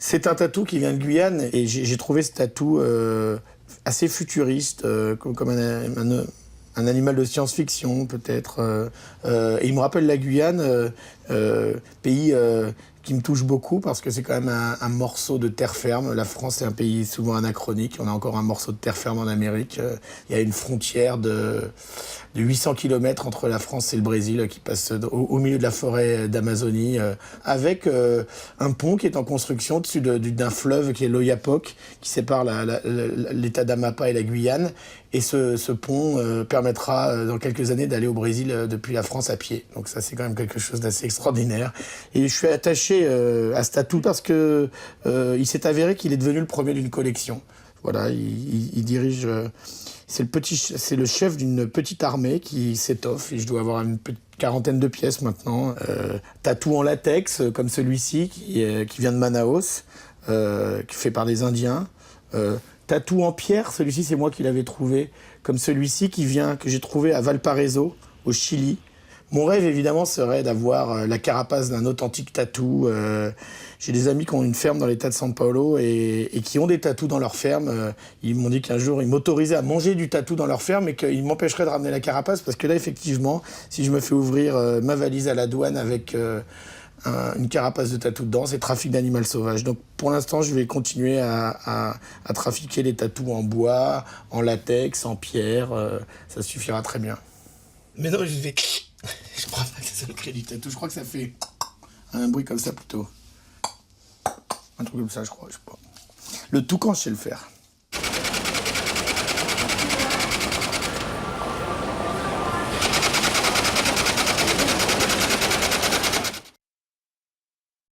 C'est un tatou qui vient de Guyane et j'ai trouvé ce tatou assez futuriste, comme un animal de science-fiction peut-être. Et il me rappelle la Guyane, pays qui me touche beaucoup parce que c'est quand même un morceau de terre ferme. La France est un pays souvent anachronique. On a encore un morceau de terre ferme en Amérique. Il y a une frontière de 800 km entre la France et le Brésil qui passe au milieu de la forêt d'Amazonie avec un pont qui est en construction au-dessus d'un fleuve qui est l'Oyapock qui sépare l'état d'Amapá et la Guyane. Et ce pont permettra dans quelques années d'aller au Brésil depuis la France à pied. Donc ça, c'est quand même quelque chose d'assez extraordinaire. Et je suis attaché à ce tatou parce que il s'est avéré qu'il est devenu le premier d'une collection. Voilà, il dirige... c'est le chef d'une petite armée qui s'étoffe et je dois avoir une quarantaine de pièces maintenant. Tatou en latex comme celui-ci qui vient de Manaus, qui fait par des Indiens. Tatou en pierre, celui-ci c'est moi qui l'avais trouvé, comme celui-ci que j'ai trouvé à Valparaiso, au Chili. Mon rêve évidemment serait d'avoir la carapace d'un authentique tatou. J'ai des amis qui ont une ferme dans l'état de São Paulo et qui ont des tatous dans leur ferme. Ils m'ont dit qu'un jour ils m'autorisaient à manger du tatou dans leur ferme et qu'ils m'empêcheraient de ramener la carapace parce que là effectivement, si je me fais ouvrir ma valise à la douane avec une carapace de tatou dedans, c'est trafic d'animal sauvage. Donc pour l'instant, je vais continuer à trafiquer les tatous en bois, en latex, en pierre. Ça suffira très bien. Mais non, je vais... Je crois pas que c'est ça le cri du tatou. Je crois que ça fait un bruit comme ça plutôt. Un truc comme ça, je crois. Le toucan, je sais le faire.